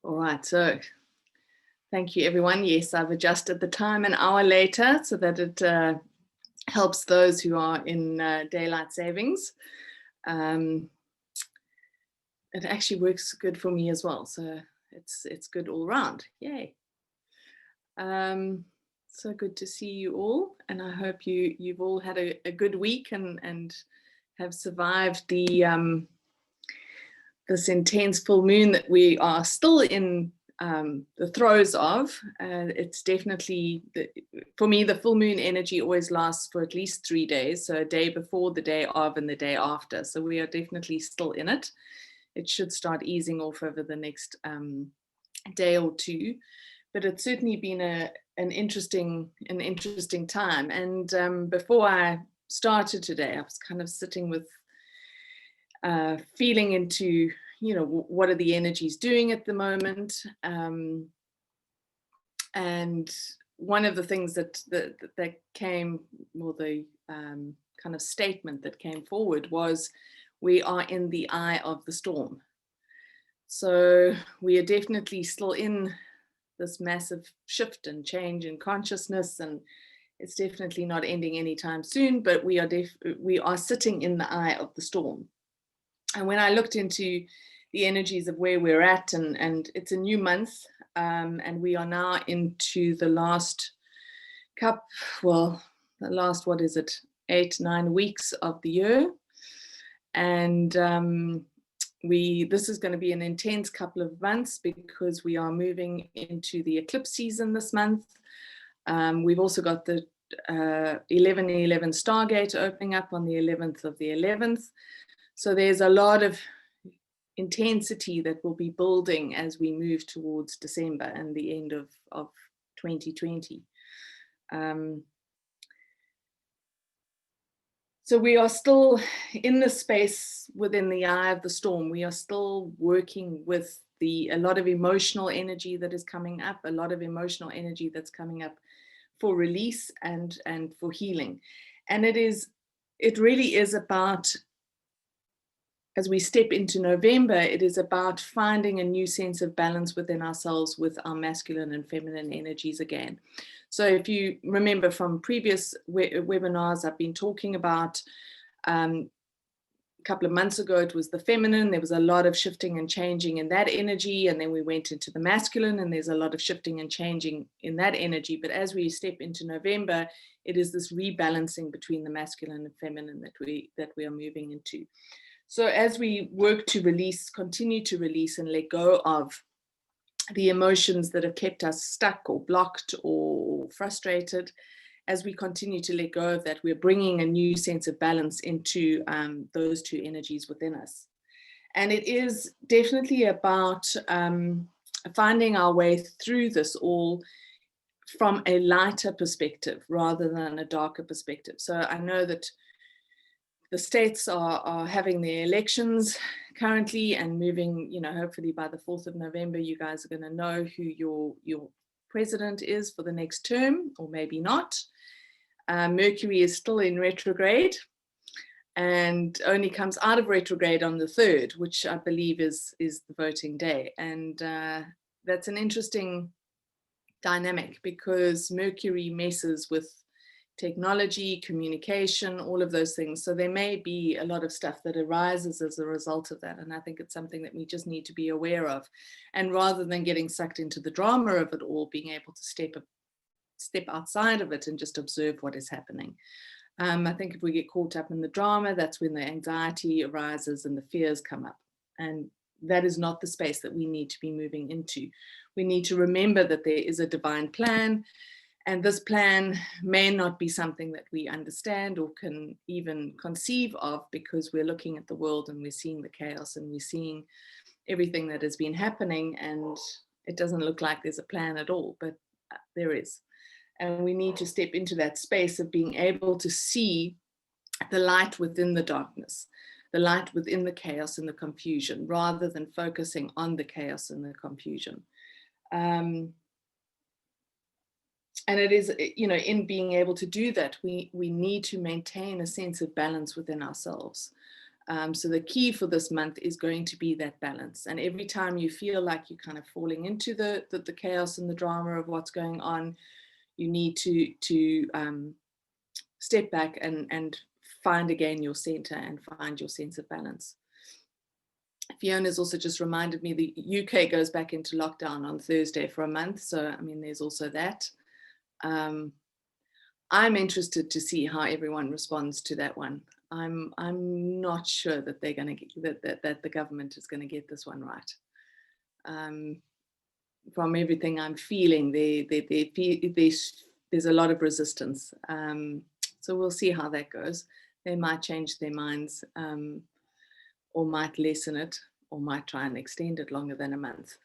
All right, so thank you, everyone. Yes, I've adjusted the time an hour later so that it helps those who are in daylight savings. It actually works good for me as well, so it's good all round. Yay! So good to see you all, and I hope you've all had a good week and have survived the this intense full moon that we are still in the throes of. It's definitely, for me, the full moon energy always lasts for at least 3 days. So a day before, the day of, and the day after. So we are definitely still in it. It should start easing off over the next day or two. But it's certainly been an interesting time. And before I started today, I was kind of sitting with feeling into, what are the energies doing at the moment. And one of the things that came, or the kind of statement that came forward was, we are in the eye of the storm. So we are definitely still in this massive shift and change in consciousness, and it's definitely not ending anytime soon, but we are sitting in the eye of the storm. And when I looked into the energies of where we're at, and it's a new month, and we are now into the last what is it, 8-9 weeks of the year. And this is going to be an intense couple of months because we are moving into the eclipse season this month. We've also got the 11/11 Stargate opening up on the 11th of the 11th. So there's a lot of intensity that will be building as we move towards December and the end of 2020. So we are still in the space within the eye of the storm. We are still working with a lot of emotional energy that is coming up, a lot of emotional energy that's coming up for release and for healing. And it really is about, as we step into November, it is about finding a new sense of balance within ourselves with our masculine and feminine energies again. So if you remember from previous webinars, I've been talking about, a couple of months ago, it was the feminine. There was a lot of shifting and changing in that energy. And then we went into the masculine, and there's a lot of shifting and changing in that energy. But as we step into November, it is this rebalancing between the masculine and feminine that we are moving into. So as we work to continue to release and let go of the emotions that have kept us stuck or blocked or frustrated, as we continue to let go of that, we're bringing a new sense of balance into those two energies within us. And it is definitely about finding our way through this all from a lighter perspective rather than a darker perspective. So I know that the states are having their elections currently and moving, hopefully by the 4th of November, you guys are going to know who your president is for the next term, or maybe not. Mercury is still in retrograde and only comes out of retrograde on the 3rd, which I believe is the voting day. And that's an interesting dynamic because Mercury messes with technology, communication, all of those things. So there may be a lot of stuff that arises as a result of that. And I think it's something that we just need to be aware of. And rather than getting sucked into the drama of it all, being able to step outside of it and just observe what is happening. I think if we get caught up in the drama, that's when the anxiety arises and the fears come up. And that is not the space that we need to be moving into. We need to remember that there is a divine plan. And this plan may not be something that we understand or can even conceive of, because we're looking at the world and we're seeing the chaos and we're seeing everything that has been happening, and it doesn't look like there's a plan at all, but there is. And we need to step into that space of being able to see the light within the darkness, the light within the chaos and the confusion, rather than focusing on the chaos and the confusion. And it is, in being able to do that, we need to maintain a sense of balance within ourselves. So the key for this month is going to be that balance. And every time you feel like you're kind of falling into the chaos and the drama of what's going on, you need to step back and find again your center and find your sense of balance. Fiona's also just reminded me the UK goes back into lockdown on Thursday for a month. So, I mean, there's also that. I'm interested to see how everyone responds to that one. I'm not sure that they're going to get that the government is going to get this one right. From everything I'm feeling, there's a lot of resistance. So we'll see how that goes. They might change their minds, or might lessen it, or might try and extend it longer than a month.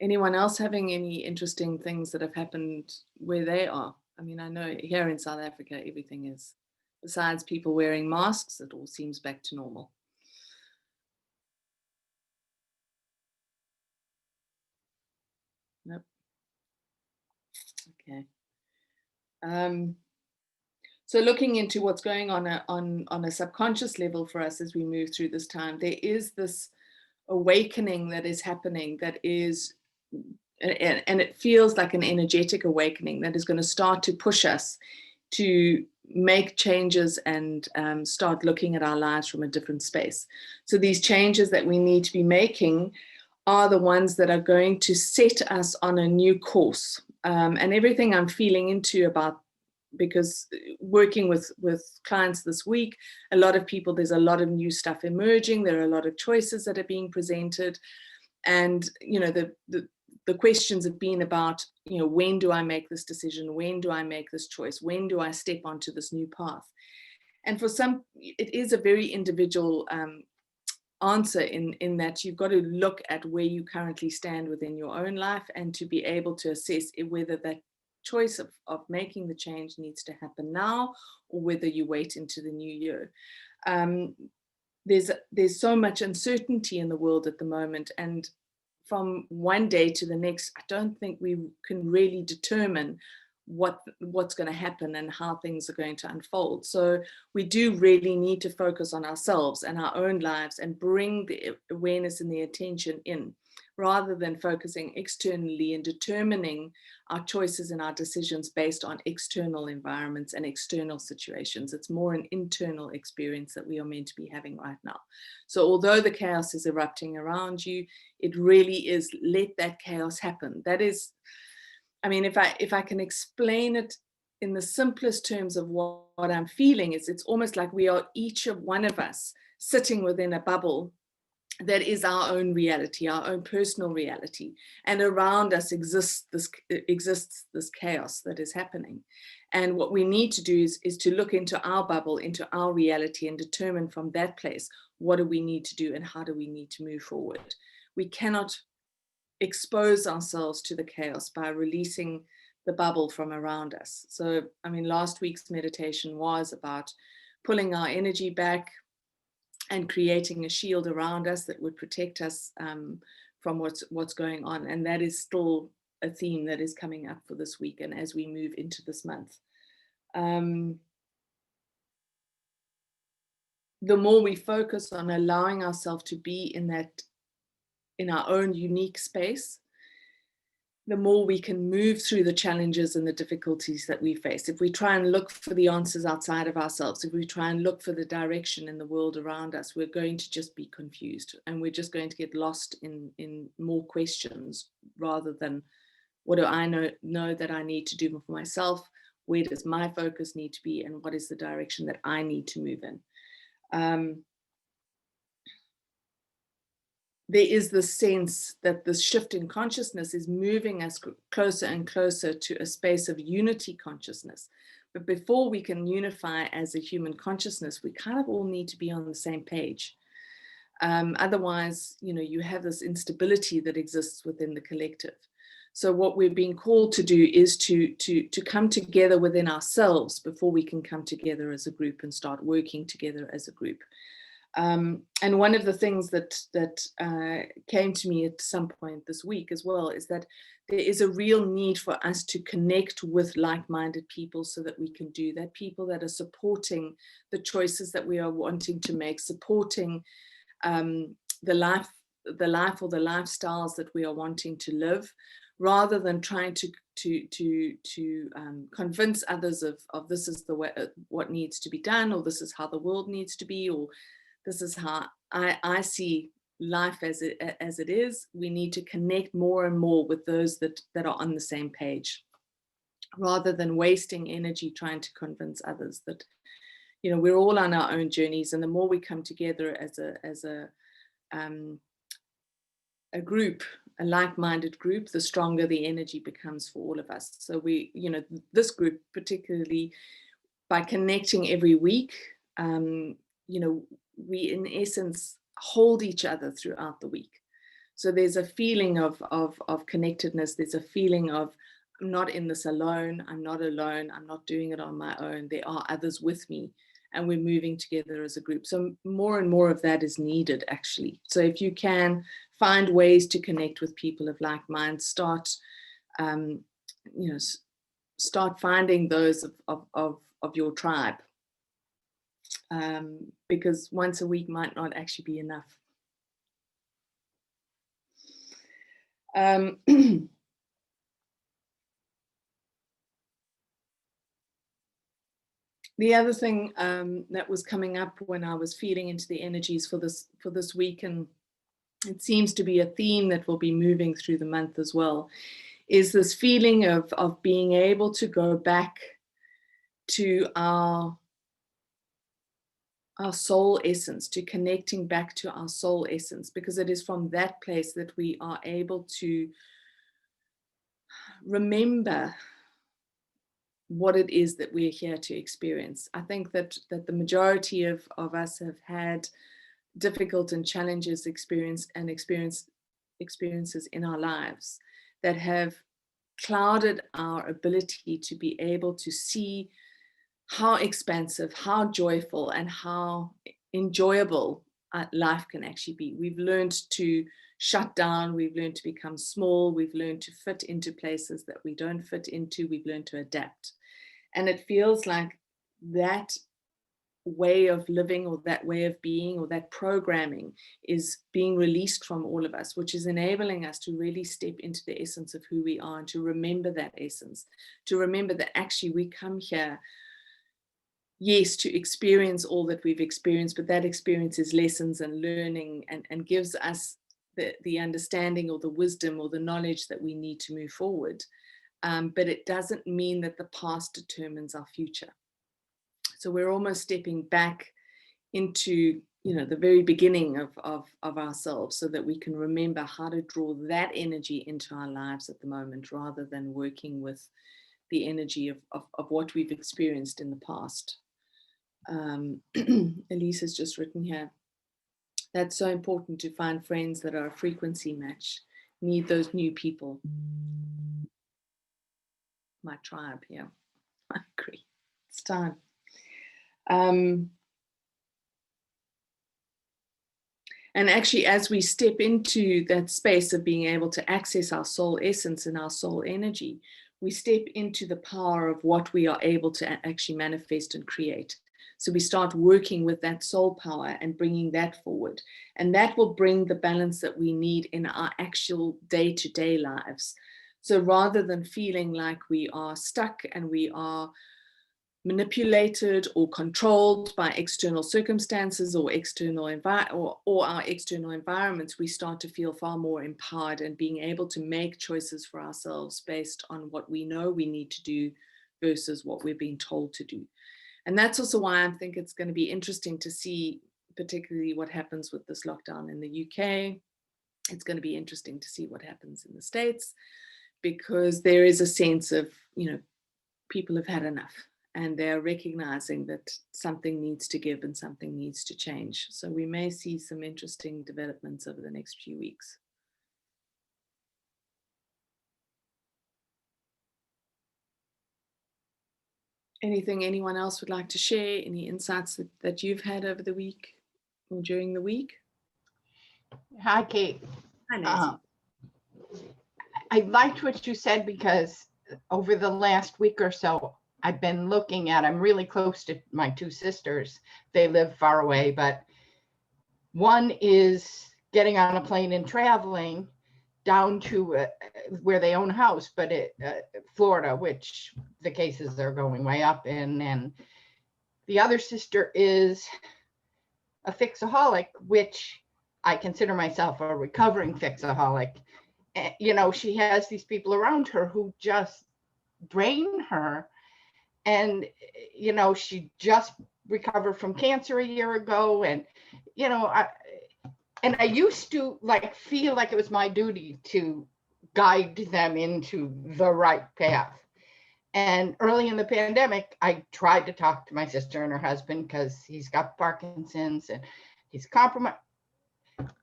Anyone else having any interesting things that have happened where they are? I mean, I know here in South Africa, everything is, besides people wearing masks, it all seems back to normal. Nope. Okay. So looking into what's going on a subconscious level for us as we move through this time, there is this awakening that is happening that is, and it feels like an energetic awakening that is going to start to push us to make changes and start looking at our lives from a different space. So these changes that we need to be making are the ones that are going to set us on a new course. And everything I'm feeling into about, because working with clients this week, a lot of people, there's a lot of new stuff emerging. There are a lot of choices that are being presented. And, you know, the questions have been about, you know, when do I make this decision? When do I make this choice? When do I step onto this new path? And for some, it is a very individual answer in that you've got to look at where you currently stand within your own life and to be able to assess whether that choice of making the change needs to happen now or whether you wait into the new year. There's so much uncertainty in the world at the moment, and from one day to the next, I don't think we can really determine what's going to happen and how things are going to unfold. So we do really need to focus on ourselves and our own lives and bring the awareness and the attention in, rather than focusing externally and determining our choices and our decisions based on external environments and external situations. It's more an internal experience that we are meant to be having right now. So although the chaos is erupting around you, it really is, let that chaos happen. That is, I mean, if I can explain it in the simplest terms of what I'm feeling, is it's almost like we are, each of one of us, sitting within a bubble that is our own reality, our own personal reality, and around us exists this chaos that is happening. And what we need to do is to look into our bubble, into our reality, and determine from that place, what do we need to do and how do we need to move forward. We cannot expose ourselves to the chaos by releasing the bubble from around us. So, I mean, last week's meditation was about pulling our energy back and creating a shield around us that would protect us from what's going on. And that is still a theme that is coming up for this week and as we move into this month. The more we focus on allowing ourselves to be in our own unique space, the more we can move through the challenges and the difficulties that we face. If we try and look for the answers outside of ourselves, if we try and look for the direction in the world around us, we're going to just be confused, and we're just going to get lost in more questions rather than, what do I know that I need to do for myself? Where does my focus need to be? And what is the direction that I need to move in? There is this sense that this shift in consciousness is moving us closer and closer to a space of unity consciousness. But before we can unify as a human consciousness, we kind of all need to be on the same page. Otherwise, you know, you have this instability that exists within the collective. So what we're being called to do is to come together within ourselves before we can come together as a group and start working together as a group. And one of the things that came to me at some point this week as well is that there is a real need for us to connect with like-minded people so that we can do that. People that are supporting the choices that we are wanting to make, supporting the life or the lifestyles that we are wanting to live, rather than trying to convince others of this is the way what needs to be done, or this is how the world needs to be, or this is how I see life as it is. We need to connect more and more with those that are on the same page, rather than wasting energy trying to convince others that, you know, we're all on our own journeys, and the more we come together as a group, a like-minded group, the stronger the energy becomes for all of us. So we, you know, this group particularly, by connecting every week, you know, we in essence hold each other throughout the week. So there's a feeling of connectedness. There's a feeling of, I'm not in this alone. I'm not alone. I'm not doing it on my own. There are others with me, and we're moving together as a group. So more and more of that is needed, actually. So if you can find ways to connect with people of like mind, start, you know, start finding those of your tribe, because once a week might not actually be enough. The other thing that was coming up when I was feeling into the energies for this week, and it seems to be a theme that will be moving through the month as well, is this feeling of being able to go back to our soul essence, to connecting back to our soul essence, because it is from that place that we are able to remember what it is that we're here to experience. I think that the majority of us have had difficult and challenges experiences in our lives that have clouded our ability to be able to see how expansive, how joyful, and how enjoyable life can actually be. We've learned to shut down, we've learned to become small, we've learned to fit into places that we don't fit into, we've learned to adapt. And it feels like that way of living, or that way of being, or that programming is being released from all of us, which is enabling us to really step into the essence of who we are, and to remember that essence, to remember that actually we come here, yes, to experience all that we've experienced, but that experience is lessons and learning, and gives us the understanding or the wisdom or the knowledge that we need to move forward. But it doesn't mean that the past determines our future. So we're almost stepping back into, you know, the very beginning of ourselves, so that we can remember how to draw that energy into our lives at the moment, rather than working with the energy of what we've experienced in the past. Elise has just written here, that's so important, to find friends that are a frequency match. Need those new people. My tribe, yeah, I agree. It's time. And actually, as we step into that space of being able to access our soul essence and our soul energy, we step into the power of what we are able to actually manifest and create. So we start working with that soul power and bringing that forward. And that will bring the balance that we need in our actual day-to-day lives. So rather than feeling like we are stuck and we are manipulated or controlled by external circumstances or our external environments, we start to feel far more empowered and being able to make choices for ourselves based on what we know we need to do versus what we're being told to do. And that's also why I think it's going to be interesting to see particularly what happens with this lockdown in the UK. It's going to be interesting to see what happens in the States, because there is a sense of, you know, people have had enough, and they're recognizing that something needs to give and something needs to change. So we may see some interesting developments over the next few weeks. Anything anyone else would like to share? Any insights that you've had over the week? during the week? Hi, Kate. Hi, Nancy. I liked what you said because over the last week or so, I've been looking at, I'm really close to my two sisters. They live far away, but one is getting on a plane and traveling down to where they own a house, but Florida, which the cases are going way up in. And the other sister is a fixaholic, which I consider myself a recovering fixaholic. You know, she has these people around her who just drain her. And, you know, she just recovered from cancer a year ago. And, you know, I used to like feel like it was my duty to guide them into the right path. And early in the pandemic, I tried to talk to my sister and her husband because he's got Parkinson's and he's compromised.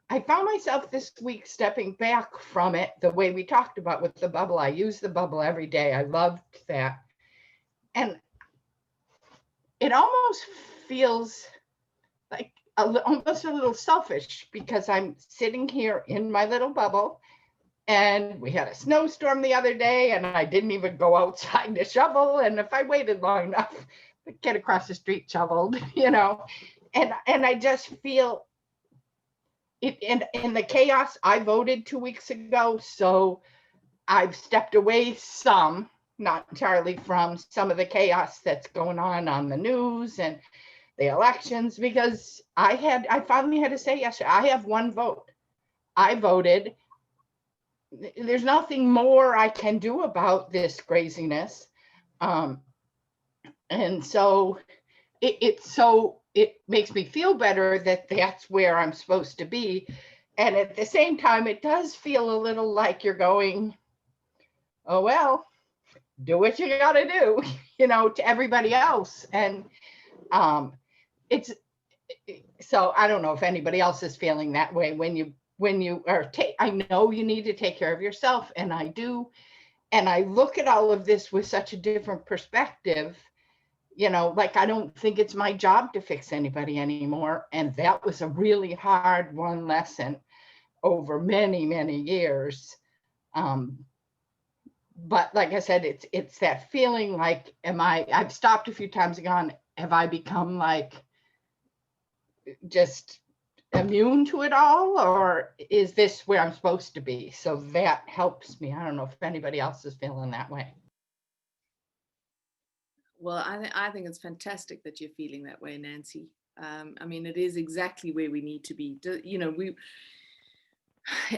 I found myself this week stepping back from it the way we talked about with the bubble. I use the bubble every day. I loved that. And it almost feels like almost a little selfish because I'm sitting here in my little bubble and we had a snowstorm the other day and I didn't even go outside to shovel. And if I waited long enough, I'd get across the street shoveled, you know, and I just feel it in the chaos. I voted 2 weeks ago, so I've stepped away some, not entirely from some of the chaos that's going on the news and the elections, because I finally had to say yesterday, I have one vote. I voted. There's nothing more I can do about this craziness. And so it makes me feel better that that's where I'm supposed to be. And at the same time, it does feel a little like you're going, oh, well, do what you got to do, you know, to everybody else. And it's, so I don't know if anybody else is feeling that way when you are, I know you need to take care of yourself, and I do. And I look at all of this with such a different perspective, you know, like I don't think it's my job to fix anybody anymore. And that was a really hard one lesson over many, many years. But like I said, it's that feeling like, I've stopped a few times and gone, have I become like just immune to it all, or is this where I'm supposed to be? So that helps me. I don't know if anybody else is feeling that way. Well, I think it's fantastic that you're feeling that way, Nancy. I mean, it is exactly where we need to be. You know,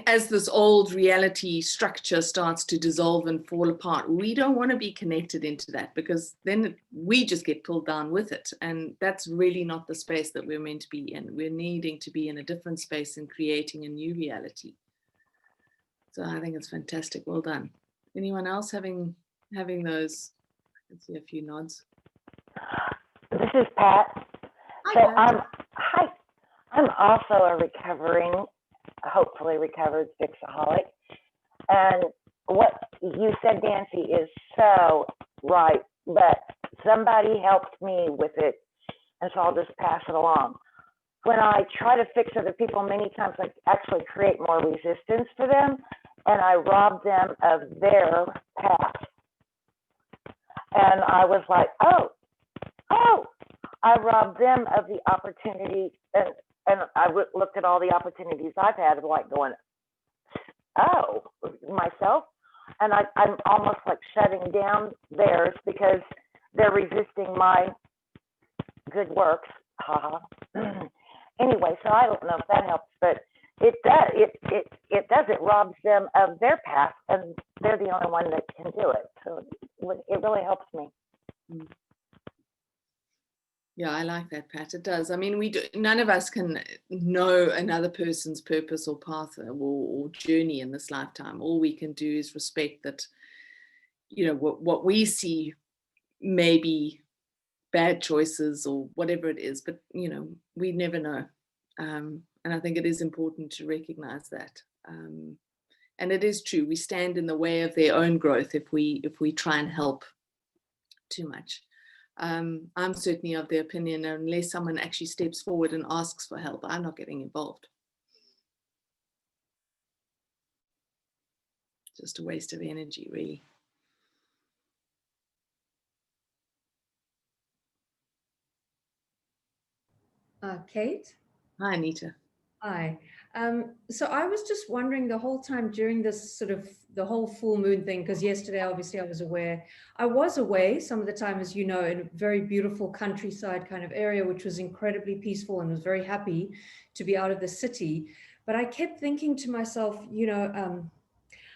as this old reality structure starts to dissolve and fall apart, we don't want to be connected into that, because then we just get pulled down with it. And that's really not the space that we're meant to be in. We're needing to be in a different space and creating a new reality. So I think it's fantastic. Well done. Anyone else having those? I can see a few nods. This is Pat. Hi, Pat. I'm also a recovering, hopefully recovered fixaholic. And what you said, Nancy, is so right. But somebody helped me with it, and so I'll just pass it along. When I try to fix other people, many times I actually create more resistance for them, and I rob them of their path. And I was like, oh, I robbed them of the opportunity. And I looked at all the opportunities I've had of like going, oh, myself. And I'm almost like shutting down theirs because they're resisting my good works. Anyway, so I don't know if that helps, but it does. It robs them of their path, and they're the only one that can do it. So it really helps me. Yeah, I like that, Pat. It does. I mean, none of us can know another person's purpose or path or journey in this lifetime. All we can do is respect that, you know, what we see may be bad choices or whatever it is, but, you know, we never know. And I think it is important to recognize that. And it is true, we stand in the way of their own growth if we try and help too much. I'm certainly of the opinion, unless someone actually steps forward and asks for help, I'm not getting involved. Just a waste of energy, really. Kate? Hi, Anita. Hi. So I was just wondering the whole time during this sort of the whole full moon thing, because yesterday, obviously, I was away some of the time, as you know, in a very beautiful countryside kind of area, which was incredibly peaceful, and was very happy to be out of the city. But I kept thinking to myself,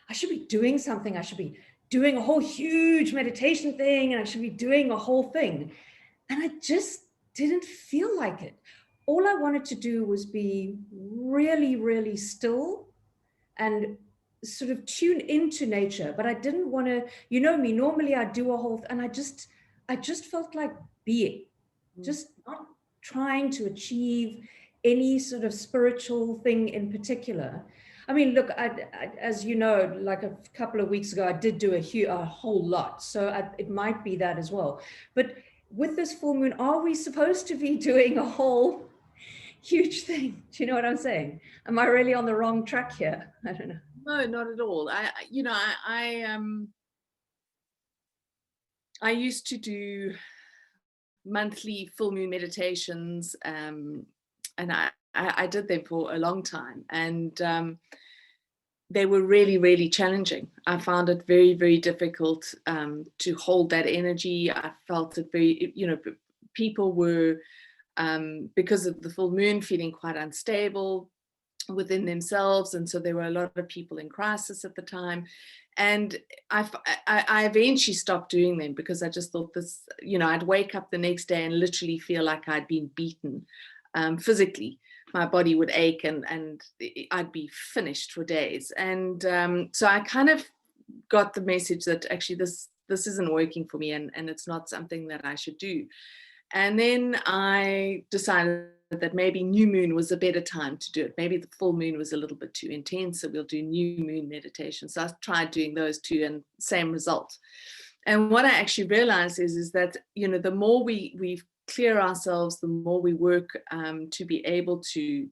I should be doing something. I should be doing a whole huge meditation thing, and I should be doing a whole thing. And I just didn't feel like it. All I wanted to do was be really, really still and sort of tune into nature. But I didn't want to, you know me, normally I do a whole, and I just felt like being, just not trying to achieve any sort of spiritual thing in particular. I mean, look, as you know, like a couple of weeks ago, I did do a whole lot. So it might be that as well. But with this full moon, are we supposed to be doing a whole huge thing? Do you know what I'm saying? Am I really on the wrong track here? I don't know. No, not at all. I used to do monthly full moon meditations, and I did them for a long time, and they were really, really challenging. I found it very, very difficult to hold that energy. I felt it very, people were, because of the full moon, feeling quite unstable within themselves. And so there were a lot of people in crisis at the time. And I eventually stopped doing them because I just thought this, I'd wake up the next day and literally feel like I'd been beaten physically. My body would ache and I'd be finished for days. And so I kind of got the message that actually this isn't working for me, and it's not something that I should do. And then I decided that maybe new moon was a better time to do it. Maybe the full moon was a little bit too intense, so we'll do new moon meditation. So I tried doing those two, and same result. And what I actually realized is that, the more we clear ourselves, the more we work to be able to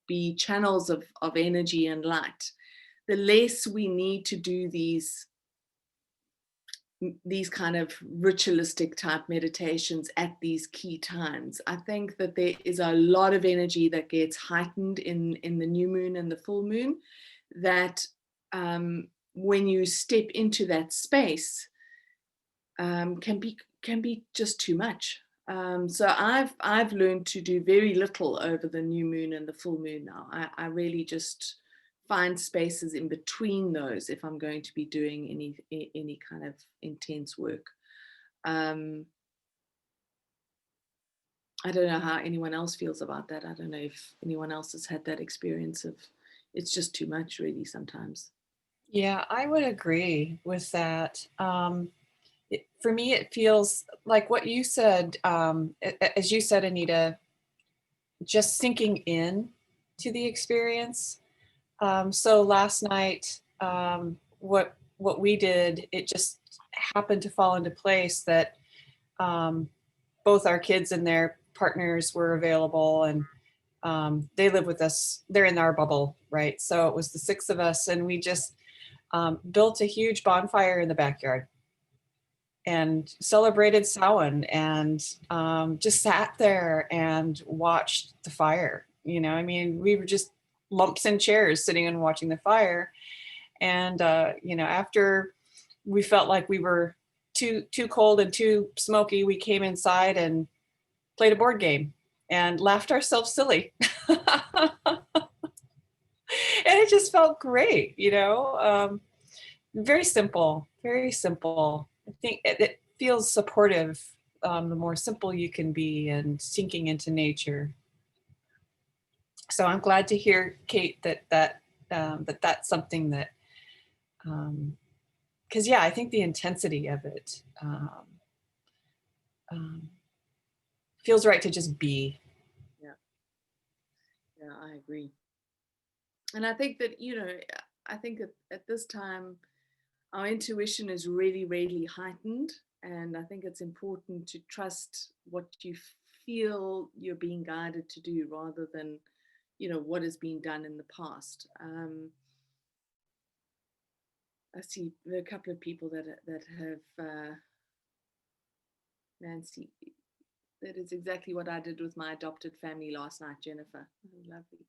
be channels of energy and light, the less we need to do these kind of ritualistic type meditations at these key times. I think that there is a lot of energy that gets heightened in the new moon and the full moon, that when you step into that space, can be just too much. So I've learned to do very little over the new moon and the full moon now. I really just find spaces in between those if I'm going to be doing any kind of intense work. I don't know how anyone else feels about that. I don't know if anyone else has had that experience of it's just too much really sometimes. Yeah, I would agree with that. For me, it feels like what you said, as you said, Anita, just sinking in to the experience. So last night, what we did, it just happened to fall into place that both our kids and their partners were available, and they live with us. They're in our bubble, right? So it was the six of us, and we just built a huge bonfire in the backyard and celebrated Samhain, and just sat there and watched the fire. I mean, we were just lumps in chairs sitting and watching the fire. And, after we felt like we were too cold and too smoky, we came inside and played a board game and laughed ourselves silly. And it just felt great, very simple, very simple. I think it feels supportive the more simple you can be and sinking into nature. So I'm glad to hear, Kate, that's something that, because I think the intensity of it feels right to just be. Yeah, I agree. And I think that, I think at this time, our intuition is really, really heightened. And I think it's important to trust what you feel you're being guided to do rather than, what has been done in the past. I see there are a couple of people that have, Nancy, that is exactly what I did with my adopted family last night, Jennifer. Oh, lovely.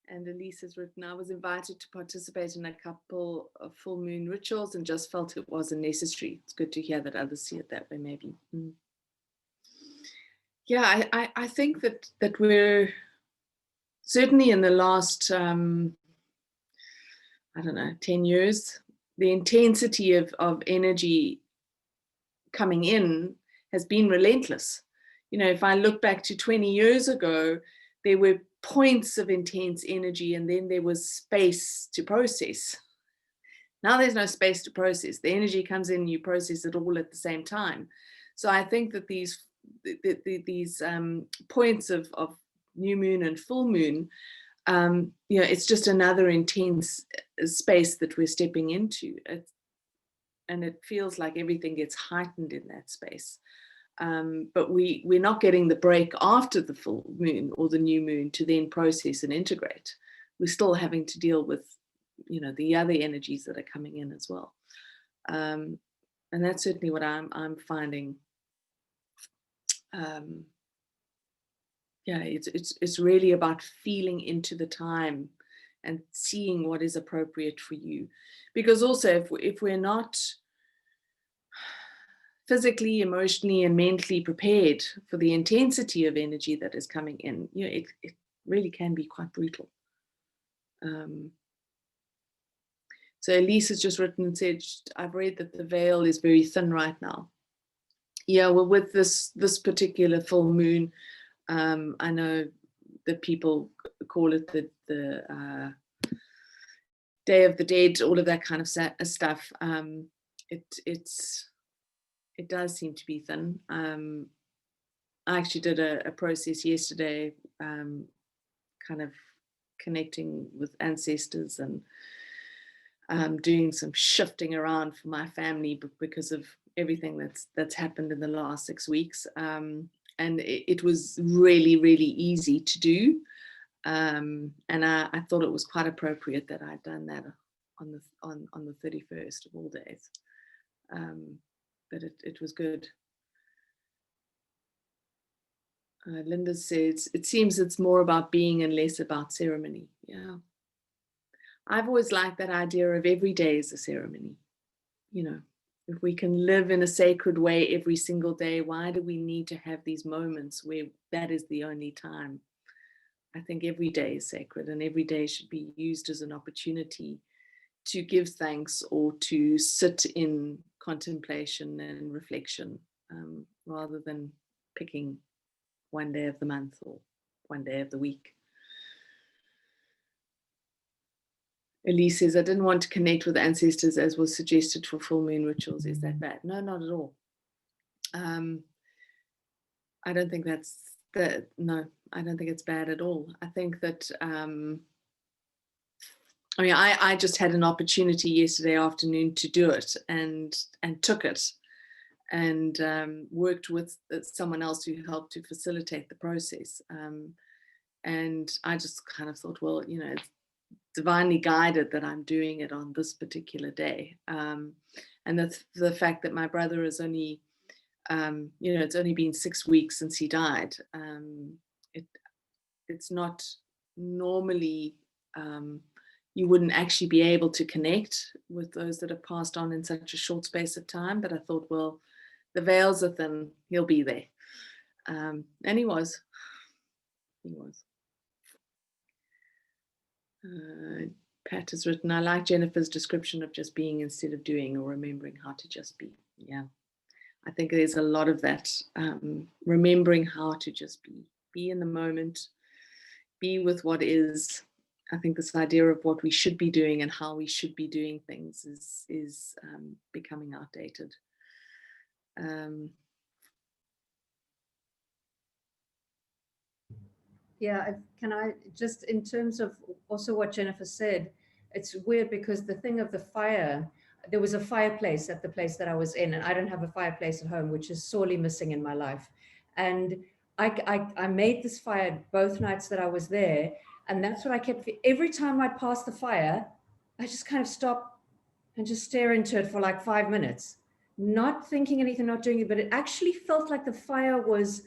And Elise has written, I was invited to participate in a couple of full moon rituals and just felt it wasn't necessary. It's good to hear that others see it that way, maybe. Yeah, I think that we're certainly in the last, I don't know, 10 years, the intensity of energy coming in has been relentless. If I look back to 20 years ago, there were points of intense energy and then there was space to process. Now there's no space to process. The energy comes in, you process it all at the same time. So I think that these points of new moon and full moon, it's just another intense space that we're stepping into. And it feels like everything gets heightened in that space. But we're not getting the break after the full moon or the new moon to then process and integrate. We're still having to deal with, the other energies that are coming in as well. And that's certainly what I'm finding. It's really about feeling into the time and seeing what is appropriate for you. Because also if we're not physically, emotionally, and mentally prepared for the intensity of energy that is coming in, it really can be quite brutal. So Elise has just written and said, I've read that the veil is very thin right now. Yeah, well, with this particular full moon, I know that people call it the Day of the Dead, all of that kind of stuff. It does seem to be thin. I actually did a process yesterday, kind of connecting with ancestors and doing some shifting around for my family because of everything that's happened in the last 6 weeks. And it was really, really easy to do. And I thought it was quite appropriate that I'd done that on the 31st of all days. But it was good. Linda says, it seems it's more about being and less about ceremony. Yeah. I've always liked that idea of every day is a ceremony. If we can live in a sacred way every single day, why do we need to have these moments where that is the only time? I think every day is sacred and every day should be used as an opportunity to give thanks or to sit in contemplation and reflection, rather than picking one day of the month or one day of the week. Elise says, I didn't want to connect with ancestors as was suggested for full moon rituals. Is that bad? No, not at all. I don't think no, I don't think it's bad at all. I think that, I just had an opportunity yesterday afternoon to do it and took it and worked with someone else who helped to facilitate the process. And I just kind of thought, well, it's divinely guided that I'm doing it on this particular day. And the fact that my brother is only, it's only been 6 weeks since he died. It's not normally, you wouldn't actually be able to connect with those that have passed on in such a short space of time. But I thought, well, the veils are thin, he'll be there. And he was. Pat has written, I like Jennifer's description of just being instead of doing, or remembering how to just be. Yeah, I think there's a lot of that, remembering how to just be in the moment, be with what is. I think this idea of what we should be doing and how we should be doing things is becoming outdated. Yeah, can I just, in terms of also what Jennifer said, it's weird because the thing of the fire, there was a fireplace at the place that I was in, and I don't have a fireplace at home, which is sorely missing in my life. And I made this fire both nights that I was there, and that's what I kept. Every time I'd pass the fire, I just kind of stop and just stare into it for like 5 minutes, not thinking anything, not doing it, but it actually felt like the fire was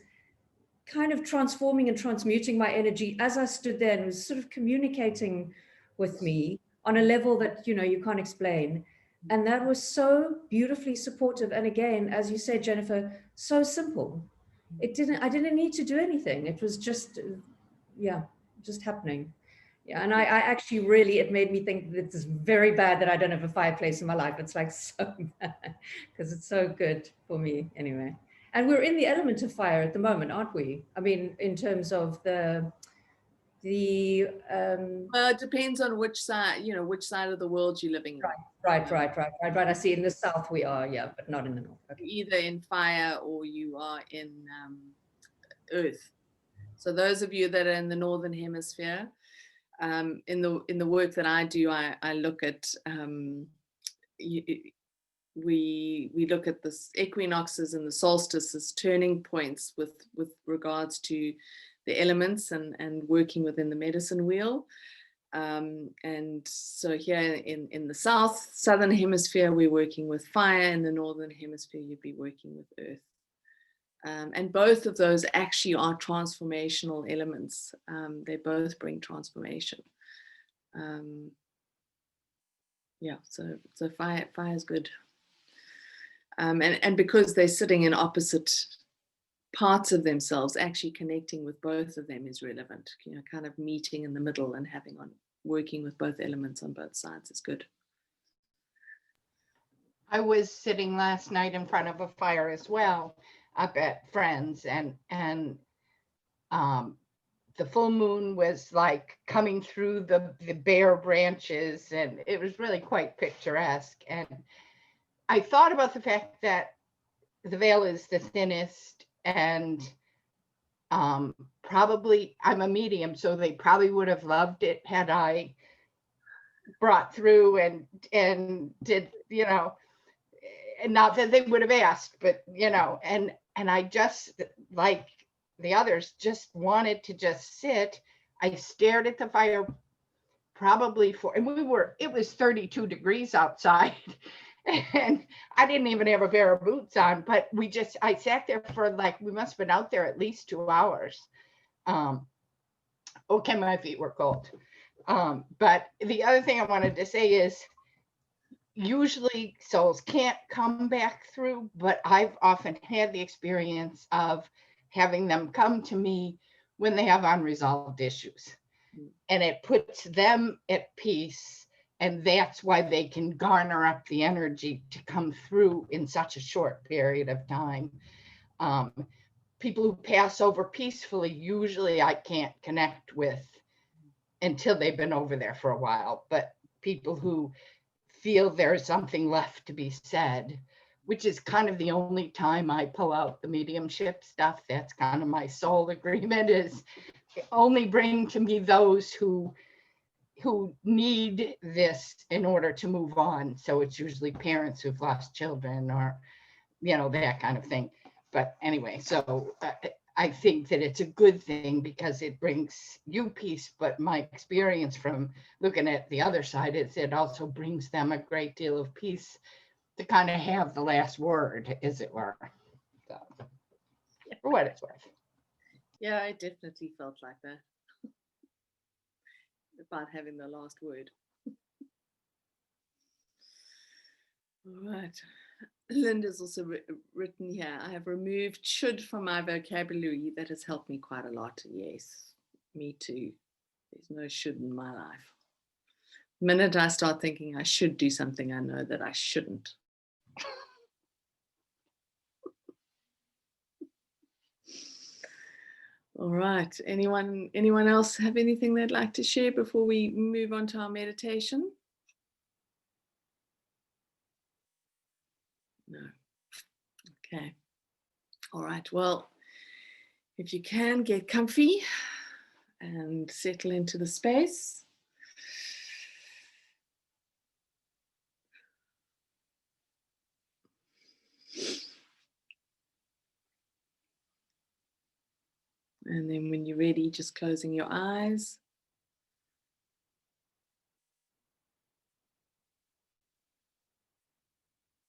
kind of transforming and transmuting my energy as I stood there, and was sort of communicating with me on a level that, you know, you can't explain. And that was so beautifully supportive. And again, as you said, Jennifer, so simple. I didn't need to do anything. It was just, yeah, just happening. Yeah, and I actually really, it made me think that it's very bad that I don't have a fireplace in my life. It's like so bad, because it's so good for me anyway. And we're in the element of fire at the moment, aren't we? I mean, in terms of the well, it depends on which side, you know, which side of the world you're living in. right. I see in the south we are, yeah, but not in the north. Okay. Either in fire or you are in earth. So those of you that are in the northern hemisphere, in the work that I do, I look at we look at the equinoxes and the solstices, turning points with regards to the elements and working within the medicine wheel. And so here in the southern hemisphere, we're working with fire. In the northern hemisphere, you'd be working with earth. And both of those actually are transformational elements. They both bring transformation. Yeah, so fire is good. And because they're sitting in opposite parts of themselves, actually connecting with both of them is relevant. You know, kind of meeting in the middle and working with both elements on both sides is good. I was sitting last night in front of a fire as well, up at Friends, and the full moon was like coming through the bare branches, and it was really quite picturesque. And I thought about the fact that the veil is the thinnest, and probably I'm a medium, so they probably would have loved it had I brought through and did, you know, and not that they would have asked, but, you know, and I just, like the others, just wanted to just sit. I stared at the fire probably and it was 32 degrees outside. And I didn't even have a pair of boots on, but I sat there for like, we must have been out there at least 2 hours. Okay, my feet were cold. But the other thing I wanted to say is, usually souls can't come back through, but I've often had the experience of having them come to me when they have unresolved issues. And it puts them at peace. And that's why they can garner up the energy to come through in such a short period of time. People who pass over peacefully, usually I can't connect with until they've been over there for a while. But people who feel there's something left to be said, which is kind of the only time I pull out the mediumship stuff. That's kind of my soul agreement, is only bring to me those who need this in order to move on. So it's usually parents who've lost children, or, you know, that kind of thing. But anyway, so I think that it's a good thing because it brings you peace. But my experience from looking at the other side is it also brings them a great deal of peace to kind of have the last word, as it were. So, for what it's worth. Yeah, I definitely felt like that. About having the last word. All right. Linda's also written here, I have removed should from my vocabulary. That has helped me quite a lot. Yes, me too. There's no should in my life. The minute I start thinking I should do something, I know that I shouldn't. All right. Anyone else have anything they'd like to share before we move on to our meditation? No. Okay. All right. Well, if you can, get comfy and settle into the space. And then when you're ready, just closing your eyes.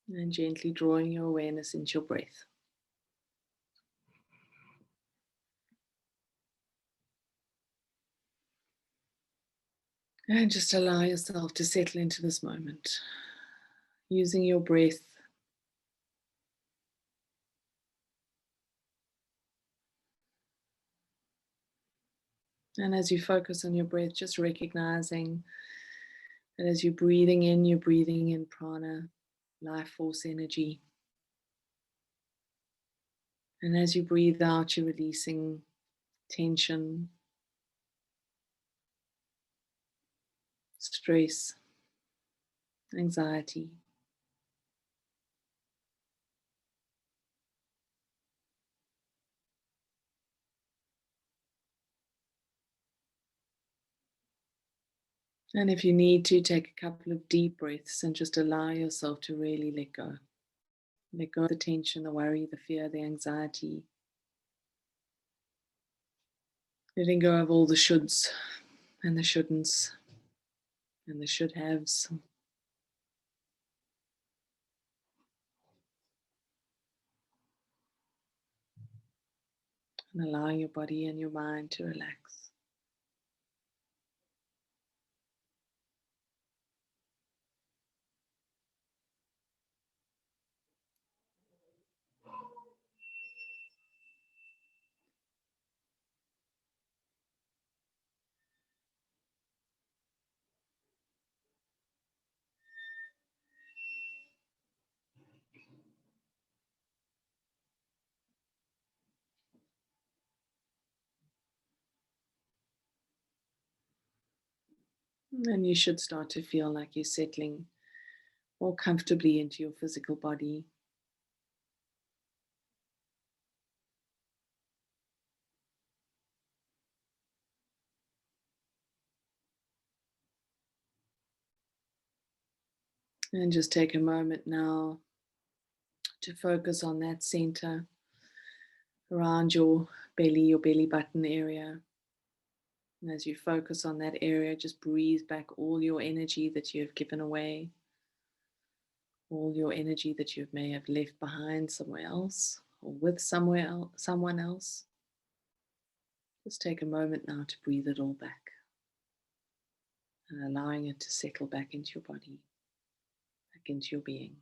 And gently drawing your awareness into your breath. And just allow yourself to settle into this moment, using your breath and as you focus on your breath, just recognizing that as you're breathing in prana, life force energy. And as you breathe out, you're releasing tension, stress, anxiety. And if you need to, take a couple of deep breaths and just allow yourself to really let go. Let go of the tension, the worry, the fear, the anxiety. Letting go of all the shoulds and the shouldn'ts and the should haves. And allowing your body and your mind to relax. And you should start to feel like you're settling more comfortably into your physical body. And just take a moment now to focus on that center around your belly button area. And as you focus on that area, just breathe back all your energy that you have given away, all your energy that you may have left behind somewhere else or with someone else. Just take a moment now to breathe it all back and allowing it to settle back into your body, back into your being.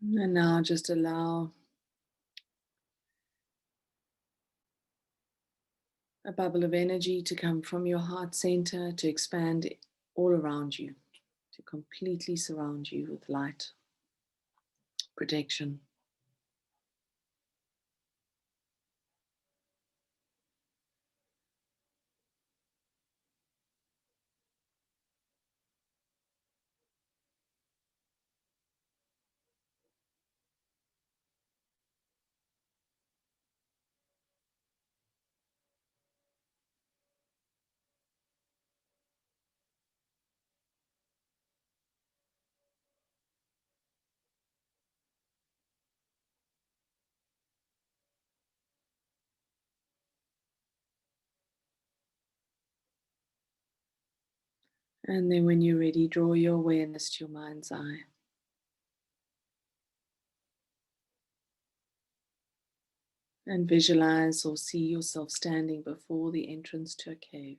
And now just allow a bubble of energy to come from your heart center to expand all around you, to completely surround you with light, protection. And then when you're ready, draw your awareness to your mind's eye. And visualize or see yourself standing before the entrance to a cave.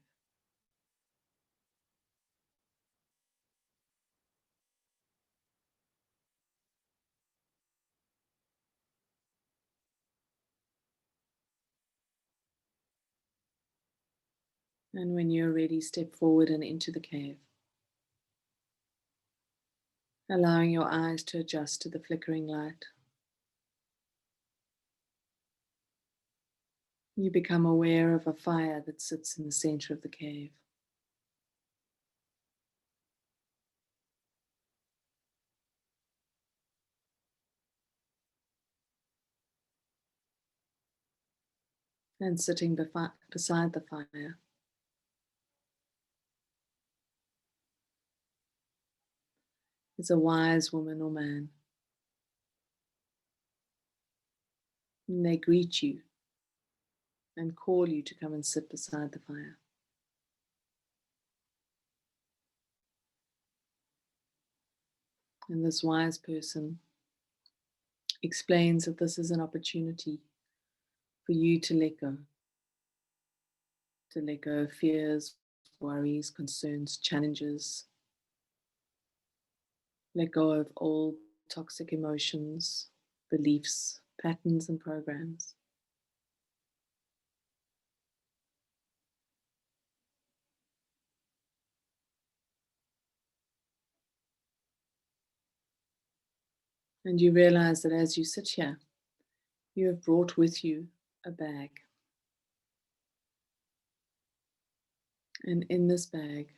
And when you're ready, step forward and into the cave, allowing your eyes to adjust to the flickering light. You become aware of a fire that sits in the center of the cave. And sitting beside the fire is a wise woman or man. And they greet you and call you to come and sit beside the fire. And this wise person explains that this is an opportunity for you to let go of fears, worries, concerns, challenges, let go of old toxic emotions, beliefs, patterns, and programs. And you realize that as you sit here, you have brought with you a bag. And in this bag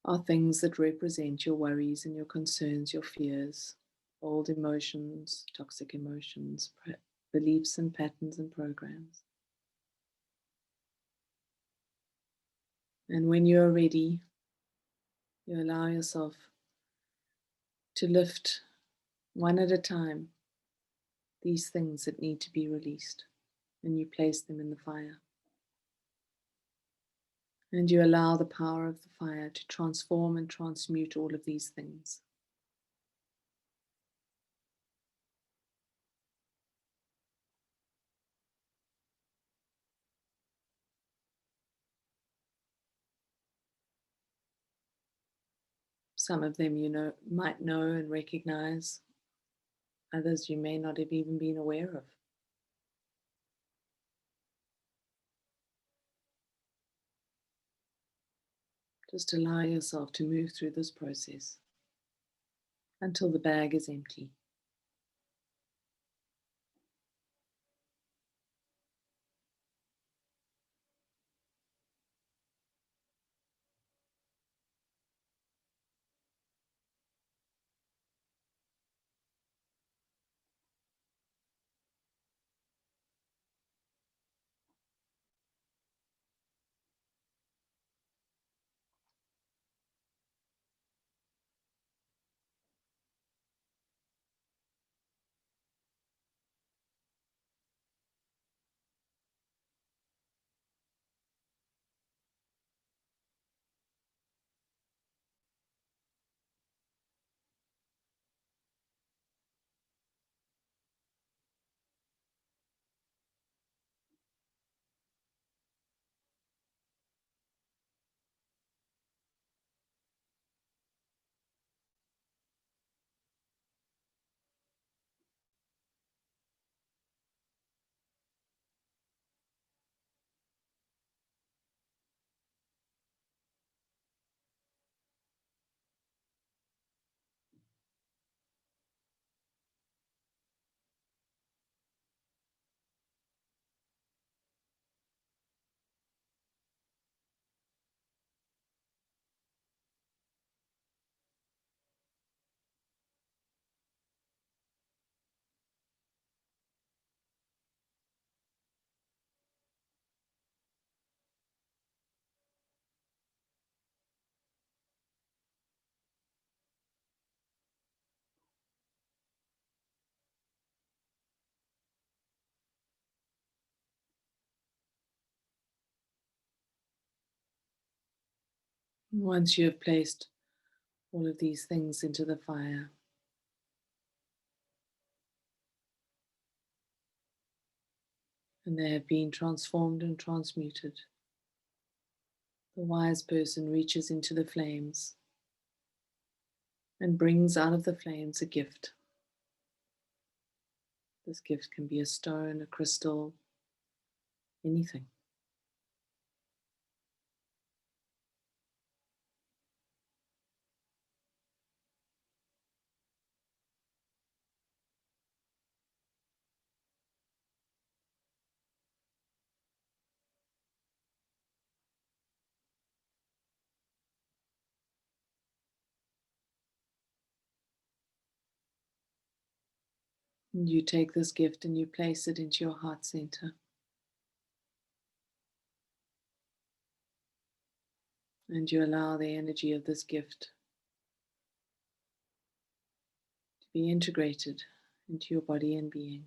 are things that represent your worries and your concerns, your fears, old emotions, toxic emotions, beliefs and patterns and programs. And when you are ready, you allow yourself to lift one at a time these things that need to be released, and you place them in the fire. And you allow the power of the fire to transform and transmute all of these things. Some of them might know and recognize, others you may not have even been aware of. Just allow yourself to move through this process until the bag is empty. Once you have placed all of these things into the fire, and they have been transformed and transmuted. The wise person reaches into the flames and brings out of the flames a gift. This gift can be a stone, a crystal, anything. And you take this gift and you place it into your heart center. And you allow the energy of this gift to be integrated into your body and being.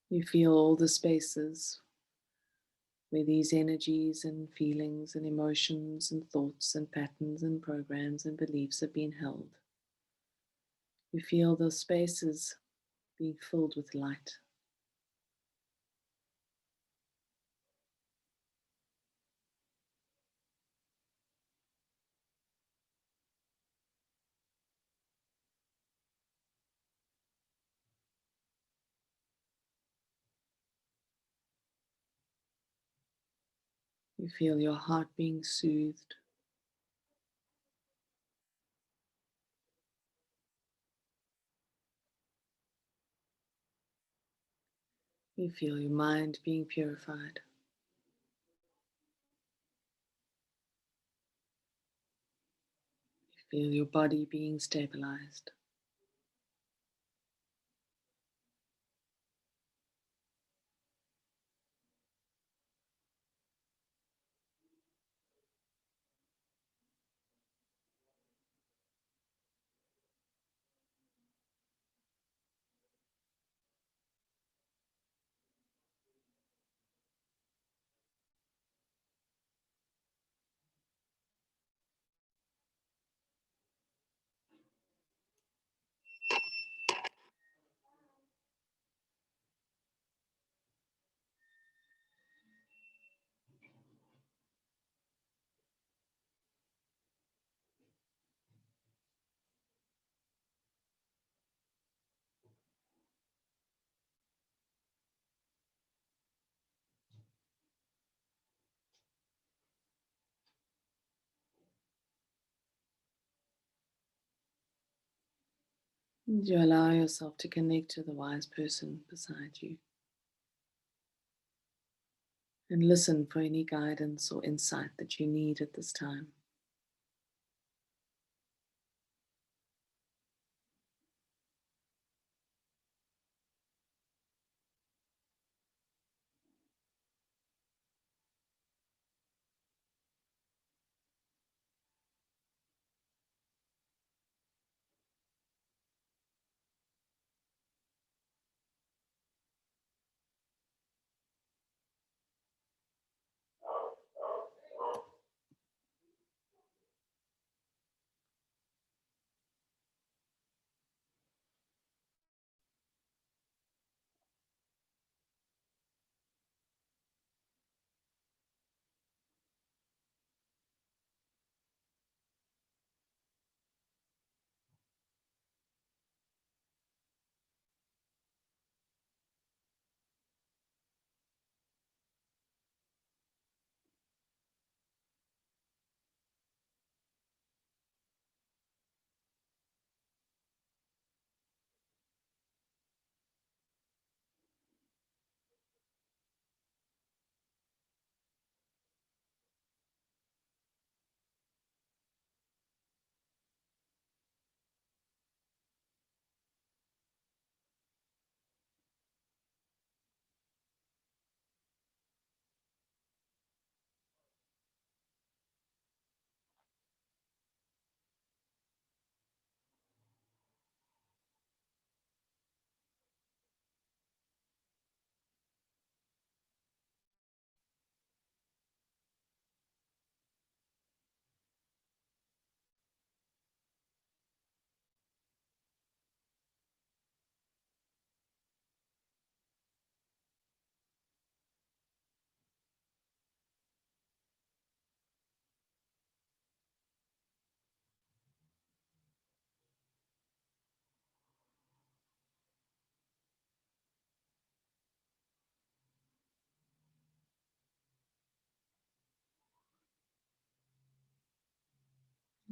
You feel all the spaces where these energies and feelings and emotions and thoughts and patterns and programs and beliefs have been held. You feel those spaces being filled with light. You feel your heart being soothed. You feel your mind being purified. You feel your body being stabilized. And you allow yourself to connect to the wise person beside you and listen for any guidance or insight that you need at this time.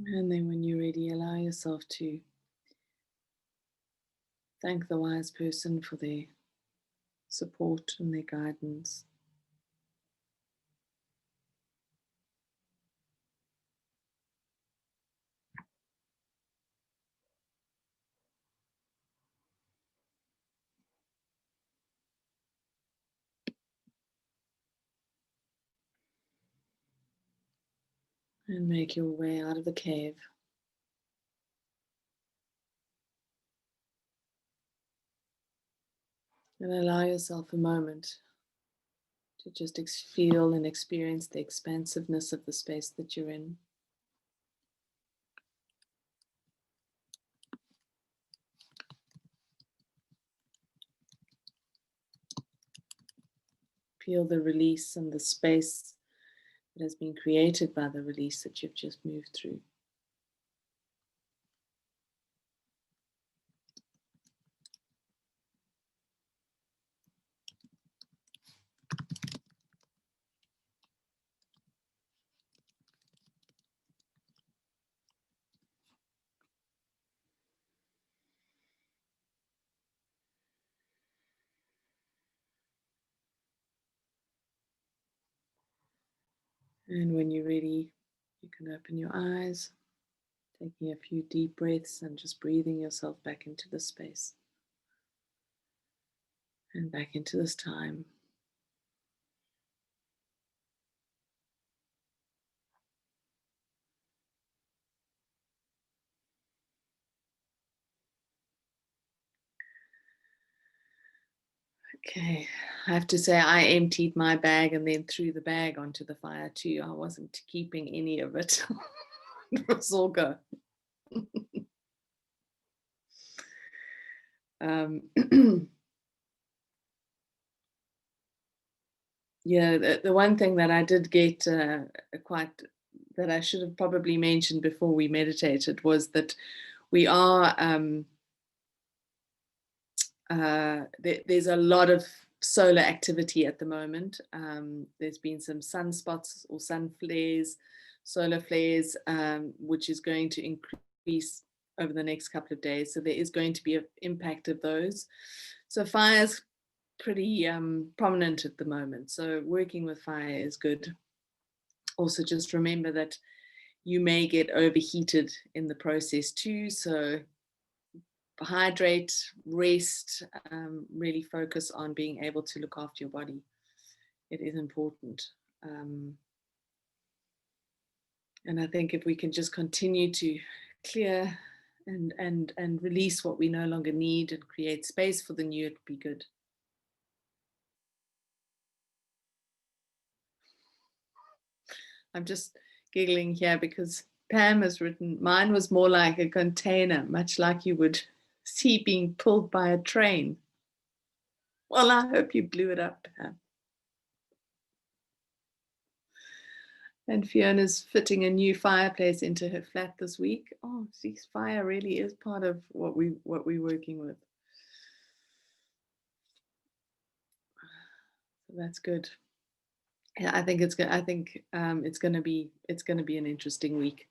And then when you're ready, allow yourself to thank the wise person for their support and their guidance. And make your way out of the cave. And allow yourself a moment to just feel and experience the expansiveness of the space that you're in. Feel the release and the space that has been created by the release that you've just moved through. And when you're ready, you can open your eyes, taking a few deep breaths and just breathing yourself back into the space and back into this time. Okay, I have to say I emptied my bag and then threw the bag onto the fire too. I wasn't keeping any of it. It was all go. Yeah, the one thing that I did get that I should have probably mentioned before we meditated was that we are there's a lot of solar activity at the moment. There's been some sunspots or sun flares, solar flares, which is going to increase over the next couple of days. So there is going to be an impact of those. So fire's pretty prominent at the moment. So working with fire is good. Also, just remember that you may get overheated in the process too. So hydrate, rest, really focus on being able to look after your body. It is important. And I think if we can just continue to clear and release what we no longer need and create space for the new, it'd be good. I'm just giggling here because Pam has written, mine was more like a container, much like you would see being pulled by a train. Well, I hope you blew it up, Pam. And Fiona's fitting a new fireplace into her flat this week. Oh, see, fire really is part of what we're working with. So that's good. Yeah, I think it's good. I think it's going to be an interesting week.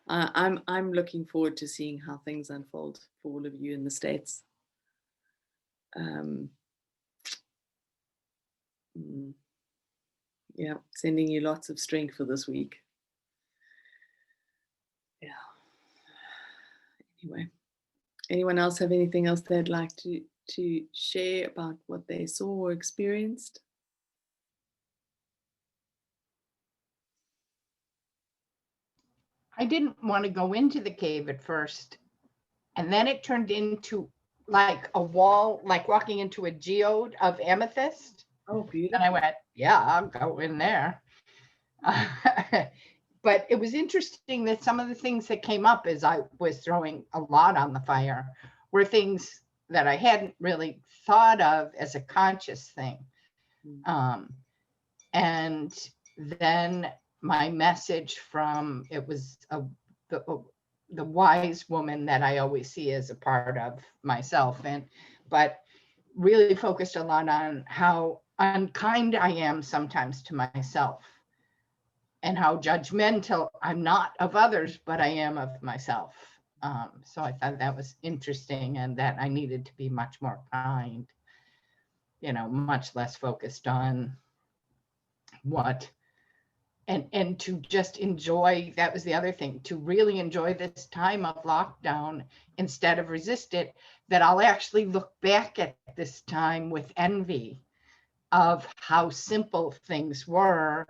I'm looking forward to seeing how things unfold for all of you in the States. Yeah, sending you lots of strength for this week. Yeah. Anyway, anyone else have anything else they'd like to share about what they saw or experienced? I didn't want to go into the cave at first. And then it turned into like a wall, like walking into a geode of amethyst. Oh, beautiful. And I went, yeah, I'll go in there. But it was interesting that some of the things that came up as I was throwing a lot on the fire were things that I hadn't really thought of as a conscious thing. And then my message from, it was the wise woman that I always see as a part of myself, but really focused a lot on how unkind I am sometimes to myself. and how judgmental I'm not of others, but I am of myself. So I thought that was interesting, and that I needed to be much more kind, much less focused on what, and to just enjoy. That was the other thing, to really enjoy this time of lockdown instead of resist it, that I'll actually look back at this time with envy of how simple things were,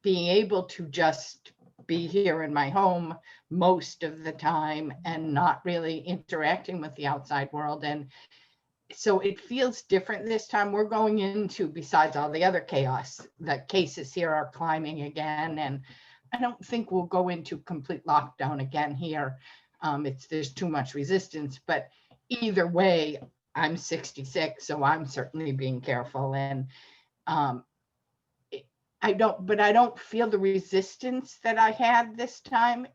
being able to just be here in my home most of the time and not really interacting with the outside world. And so it feels different this time. We're going into, besides all the other chaos, the cases here are climbing again. And I don't think we'll go into complete lockdown again here. There's too much resistance, but either way, I'm 66, so I'm certainly being careful. And I don't feel the resistance that I had this time,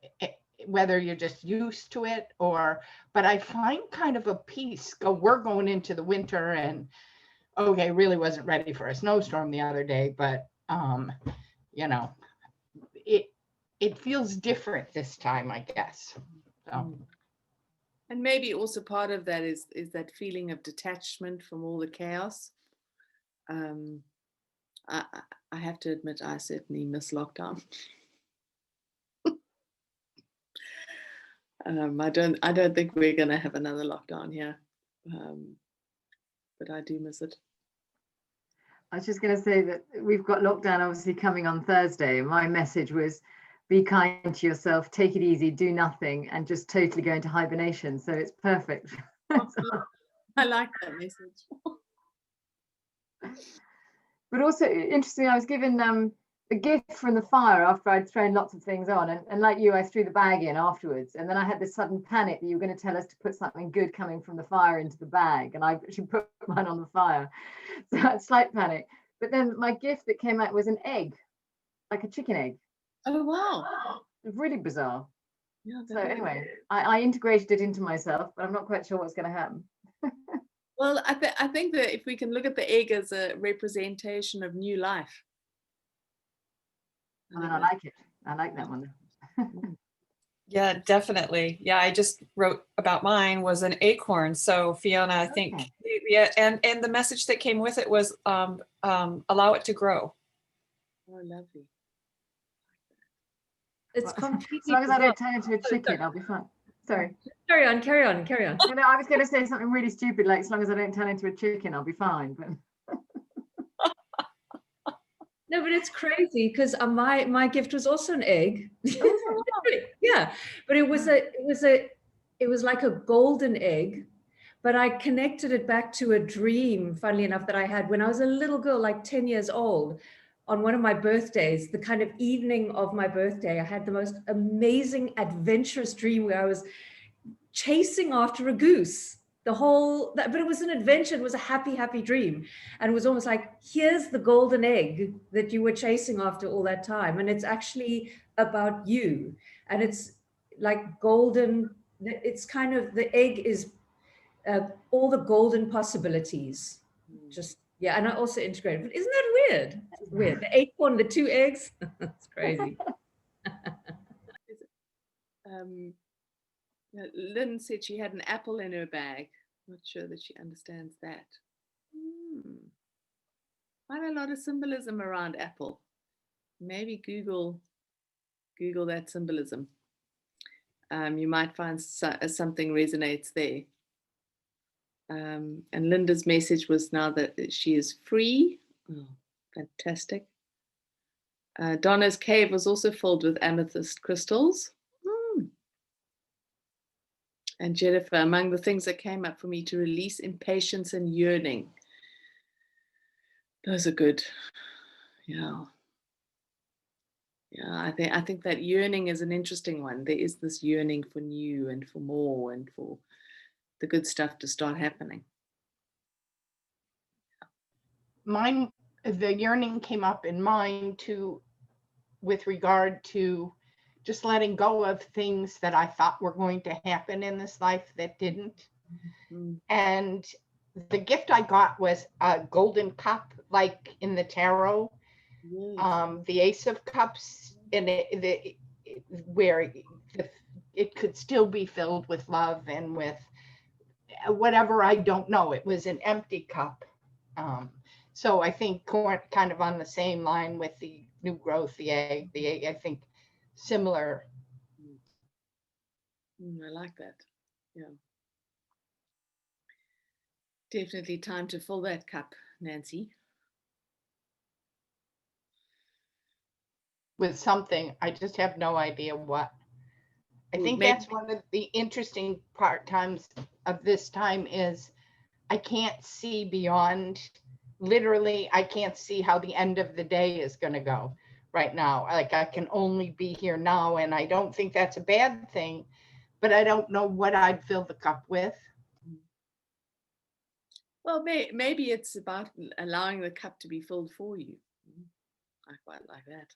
whether you're just used to it but I find kind of a peace. We're going into the winter, and okay, really wasn't ready for a snowstorm the other day, but it feels different this time, I guess. So. And maybe also part of that is that feeling of detachment from all the chaos. I have to admit, I certainly miss lockdown. I don't think we're going to have another lockdown here, but I do miss it. I was just going to say that we've got lockdown obviously coming on Thursday. My message was, be kind to yourself, take it easy, do nothing, and just totally go into hibernation. So it's perfect. I like that message. But also, interestingly, I was given a gift from the fire after I'd thrown lots of things on. And like you, I threw the bag in afterwards. And then I had this sudden panic that you were going to tell us to put something good coming from the fire into the bag. And I actually put mine on the fire. So I had slight panic. But then my gift that came out was an egg, like a chicken egg. Oh, wow. It's really bizarre. Yeah, so anyway, I integrated it into myself, but I'm not quite sure what's going to happen. Well, I think that if we can look at the egg as a representation of new life. And I like it. I like that one. Yeah, definitely. Yeah, I just wrote about mine was an acorn. So Fiona, I think, yeah, and the message that came with it was allow it to grow. Oh, lovely. It's completely. As long as I don't turn into a chicken, I'll be fine. Sorry. Carry on. No, I was going to say something really stupid, like as long as I don't turn into a chicken, I'll be fine. But No, but it's crazy because my gift was also an egg. Yeah, but it was like a golden egg, but I connected it back to a dream, funnily enough, that I had when I was a little girl, like 10 years old. On one of my birthdays, the kind of evening of my birthday, I had the most amazing adventurous dream where I was chasing after a goose. But it was an adventure. It was a happy dream. And it was almost like, here's the golden egg that you were chasing after all that time. And it's actually about you. And it's like golden. It's kind of, the egg is all the golden possibilities. Just, yeah. And I also integrated, but isn't that weird? It's weird. The acorn, the two eggs. That's crazy. Lynn said she had an apple in her bag. Not sure that she understands that. Quite a lot of symbolism around apple. Maybe Google that symbolism. You might find something resonates there. And Linda's message was now that she is free. Oh, fantastic. Donna's cave was also filled with amethyst crystals. And Jennifer, among the things that came up for me, to release impatience and yearning. Those are good. Yeah. Yeah, I think that yearning is an interesting one. There is this yearning for new and for more and for the good stuff to start happening. Mine, the yearning came up in mine too, with regard to just letting go of things that I thought were going to happen in this life that didn't. Mm-hmm. And the gift I got was a golden cup, like in the tarot. Yes. The Ace of Cups where it could still be filled with love and with whatever, I don't know. It was an empty cup. So I think kind of on the same line with the new growth, the egg, I think similar. I like that. Yeah. Definitely time to fill that cup, Nancy. With something, I just have no idea what. I think that's one of the interesting times of this time is I can't see beyond, literally, I can't see how the end of the day is going to go right now. Like I can only be here now, and I don't think that's a bad thing, but I don't know what I'd fill the cup with. Well, maybe it's about allowing the cup to be filled for you. I quite like that.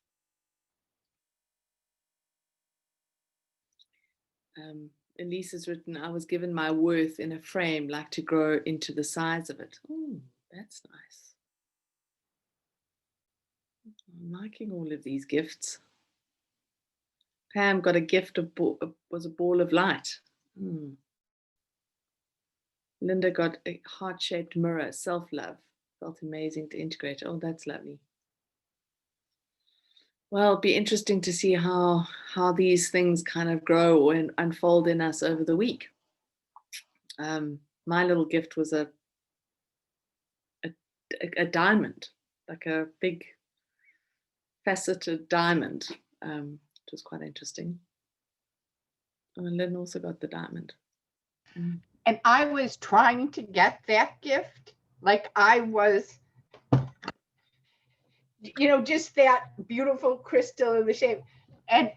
Elise has written, I was given my worth in a frame, like to grow into the size of it. Oh, that's nice. I'm liking all of these gifts. Pam got a gift of was a ball of light. Linda got a heart-shaped mirror, self-love. Felt amazing to integrate. Oh, that's lovely. Well, it'll be interesting to see how these things kind of grow and unfold in us over the week. My little gift was a diamond, like a big faceted diamond, which was quite interesting. And Lynn also got the diamond. And I was trying to get that gift, like I was, just that beautiful crystal in the shape, and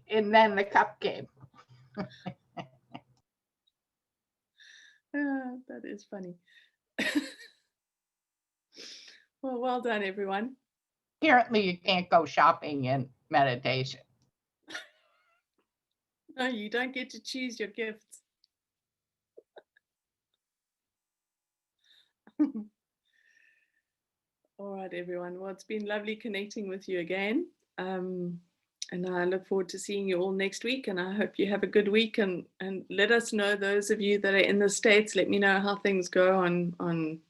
then the cup came. That is funny. Well done, everyone. Apparently, you can't go shopping in meditation. No, you don't get to choose your gifts. All right, everyone. Well, it's been lovely connecting with you again. And I look forward to seeing you all next week. And I hope you have a good week. And let us know, those of you that are in the States, let me know how things go on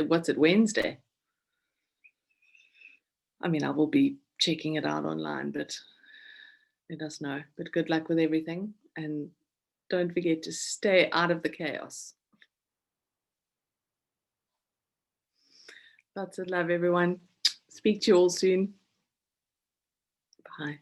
what's it, Wednesday? I mean, I will be checking it out online, but let us know. But good luck with everything. And don't forget to stay out of the chaos. Lots of love, everyone. Speak to you all soon. Bye.